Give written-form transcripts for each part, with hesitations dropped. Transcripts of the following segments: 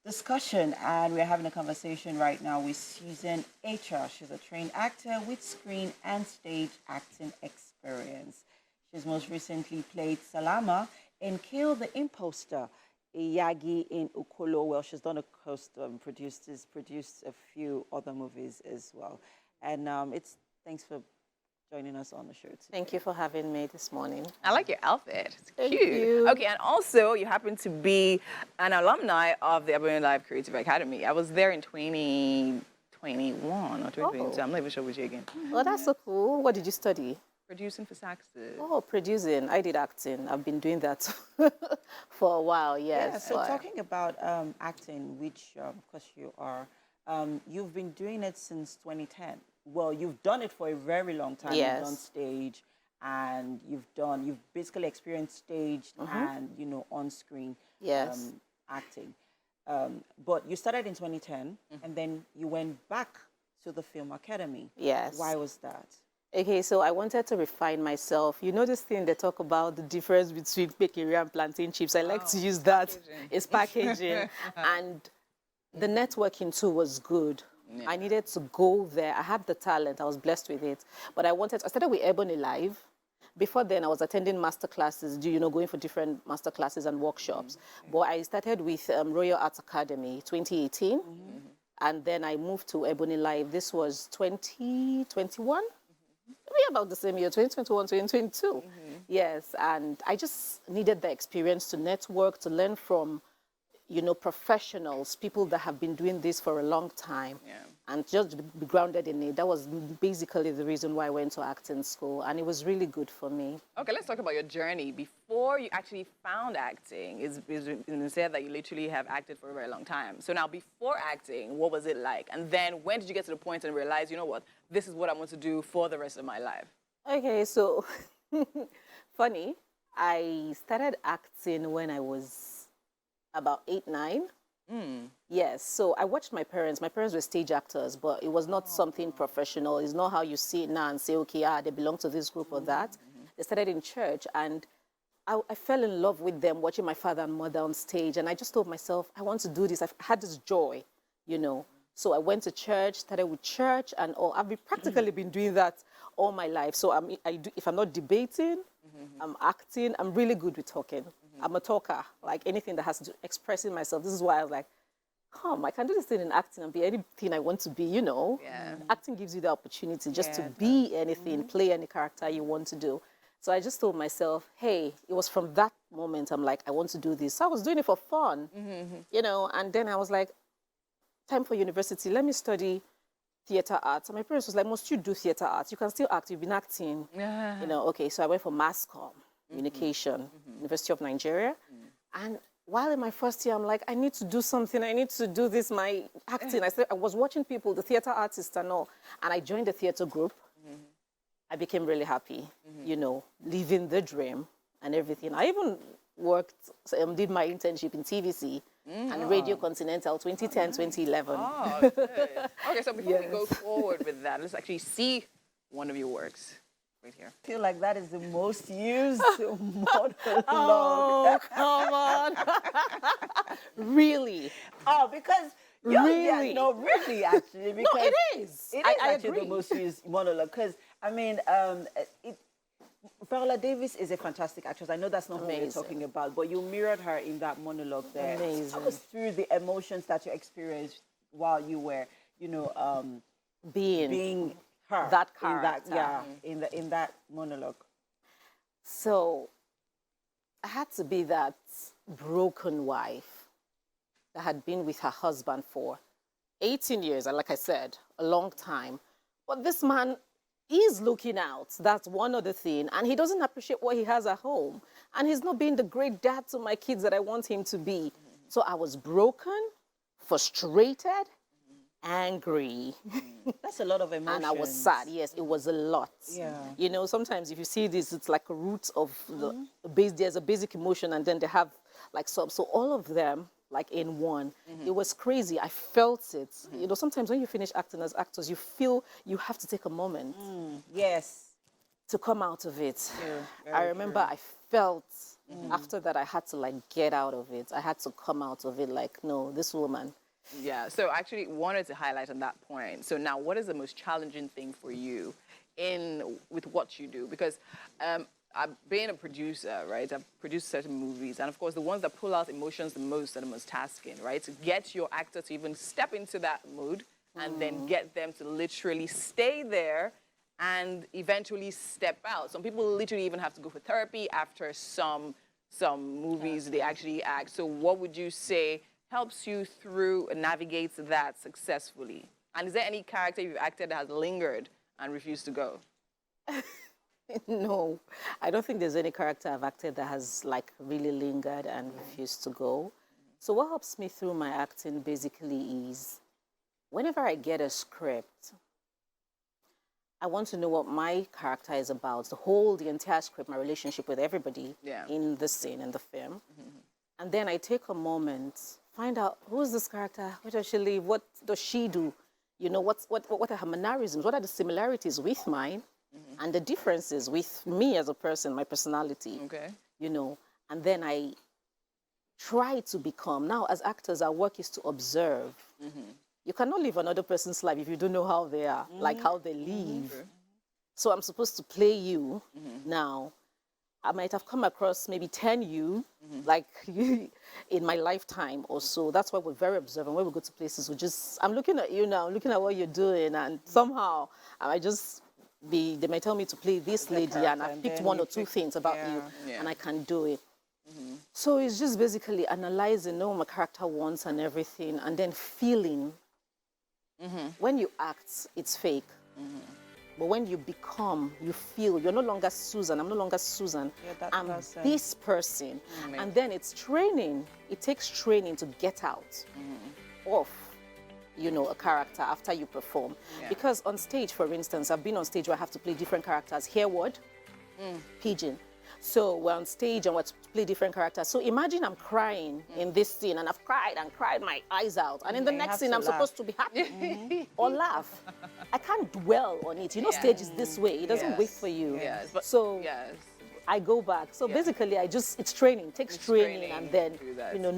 Discussion, and we're having a conversation right now with Susan Echa. She's a trained actor with screen and stage acting experience. She's most recently played Salama in Kill the Impostor, Iyagi in Ukolo. Well, she's done a host, produced a few other movies as well. And thanks for joining us on the show today. Thank you for having me this morning. I like your outfit. It's Thank cute. you. Okay, and also you happen to be an alumni of the EbonyLife Creative Academy. I was there in 2021 or 2022. I'm not even sure which year again. Oh, that's so cool. What did you study? Producing for Saxon. Oh, producing. I did acting. I've been doing that for a while, yes. Yeah, so talking about acting, which, of course, you are, you've been doing it since 2010. Well, you've done it for a very long time. Yes. You've done stage, and you've basically experienced stage and, on screen Yes. acting. But you started in 2010, and then you went back to the Film Academy. Yes. Why was that? Okay, so I wanted to refine myself. You know this thing they talk about, the difference between bakery and plantain chips? I like to use that. Packaging. It's packaging. And the networking too was good. Yeah. I needed to go there. I had the talent. I was blessed with it. But I started with EbonyLife. Before then, I was attending master classes, going for different master classes and workshops. But I started with Royal Arts Academy, 2018. And then I moved to EbonyLife. This was 2021. Maybe about the same year, 2021, 2022. Yes, and I just needed the experience to network, to learn from, professionals, people that have been doing this for a long time, and just be grounded in it. That was basically the reason why I went to acting school, and it was really good for me. Okay, let's talk about your journey. Before you actually found acting, it's said that you literally have acted for a very long time. So now, before acting, what was it like? And then when did you get to the point and realize, you know what, this is what I want to do for the rest of my life? Okay, so funny, I started acting when I was about 8, 9. Yes, so I watched my parents. My parents were stage actors, but it was not something professional. It's not how you see it now and say, okay, they belong to this group or that. They started in church, and I fell in love with them, watching my father and mother on stage. And I just told myself, I want to do this. I had this joy, So I went to church, started with church and all. I've practically been doing that all my life. So if I'm not debating, I'm acting. I'm really good with talking. I'm a talker, like anything that has to do expressing myself. This is why I was like, I can do this thing in acting and be anything I want to be, Yeah. Acting gives you the opportunity just to be anything, play any character you want to do. So I just told myself, hey, it was from that moment I'm like, I want to do this. So I was doing it for fun, and then I was like, time for university, let me study theater arts. And my parents was like, must you do theater arts? You can still act, you've been acting. Okay, so I went for mass comm, communication, University of Nigeria. And while in my first year, I'm like, I need to do something. I need to do this, my acting. I was watching people, the theater artists and all, and I joined the theater group. I became really happy, living the dream and everything. I even did my internship in TVC and Radio Continental, 2010, 2011. Oh, good. Okay, so before we go forward with that, let's actually see one of your works right here. I feel like that is the most used monologue. Oh, come on. Really? Oh, because Really? really, actually, because No, it is. It is I actually agree. the most used monologue. Because Viola Davis is a fantastic actress. I know that's not what we're talking about, but you mirrored her in that monologue there. Amazing. Talk us through the emotions that you experienced while you were, being her, that character. in that monologue. So I had to be that broken wife that had been with her husband for 18 years, and like I said, a long time. But this man is looking out. That's one other thing. And he doesn't appreciate what he has at home. And he's not being the great dad to my kids that I want him to be. So I was broken, frustrated, angry. That's a lot of emotions. And I was sad. Yes, it was a lot. Yeah. Sometimes if you see this, it's like a root of the base. There's a basic emotion, and then they have like sub. So all of them, like in one, it was crazy. I felt it. Sometimes when you finish acting as actors, you feel you have to take a moment. Yes. to come out of it. Yeah, I remember I felt after that I had to like get out of it. I had to come out of it like, no, this woman. Yeah, so I actually wanted to highlight on that point. So now, what is the most challenging thing for you with what you do? Because being a producer, right, I've produced certain movies, and of course, the ones that pull out emotions the most are the most tasking, right? To get your actor to even step into that mood and then get them to literally stay there and eventually step out. Some people literally even have to go for therapy after some movies they actually act. So what would you say helps you through and navigates that successfully? And is there any character you've acted that has lingered and refused to go? No, I don't think there's any character I've acted that has like really lingered and refused to go. So what helps me through my acting basically is whenever I get a script, I want to know what my character is about, the entire script, my relationship with everybody in the scene, in the film. And then I take a moment, find out who's this character, where does she live, what does she do, you know, what are her mannerisms, what are the similarities with mine, and the differences with me as a person, my personality, you know, and then I try to become. Now, as actors, our work is to observe. You cannot live another person's life if you don't know how they are, like how they live. So I'm supposed to play you now. I might have come across maybe 10 you, like in my lifetime or so. That's why we're very observant. When we go to places, I'm looking at you now, I'm looking at what you're doing, and somehow I might just they might tell me to play this lady, and I've picked one or two things about you, and I can do it. So it's just basically analyzing, what my character wants and everything, and then feeling. When you act, it's fake. But when you become, you feel, you're no longer Susan, I'm no longer Susan, I'm this person. And then it's training. It takes training to get out of, a character after you perform. Because on stage, for instance, I've been on stage where I have to play different characters. Hearword, Pidgin. So we're on stage and we're to play different characters. So imagine I'm crying in this scene, and I've cried and cried my eyes out. And in the next scene, I'm supposed to be happy or laugh. I can't dwell on it. Stage is this way. It doesn't wait for you. So I go back. So basically, it's training. It takes training and then,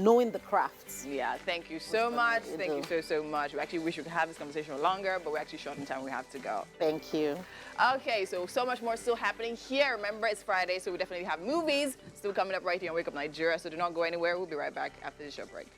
knowing the crafts. Yeah, thank you so much. Thank you so much. We actually wish we could have this conversation longer, but we're actually short in time. We have to go. Thank you. Okay, so much more still happening here. Remember, it's Friday, so we definitely have movies still coming up right here on Wake Up Nigeria. So do not go anywhere. We'll be right back after the short break.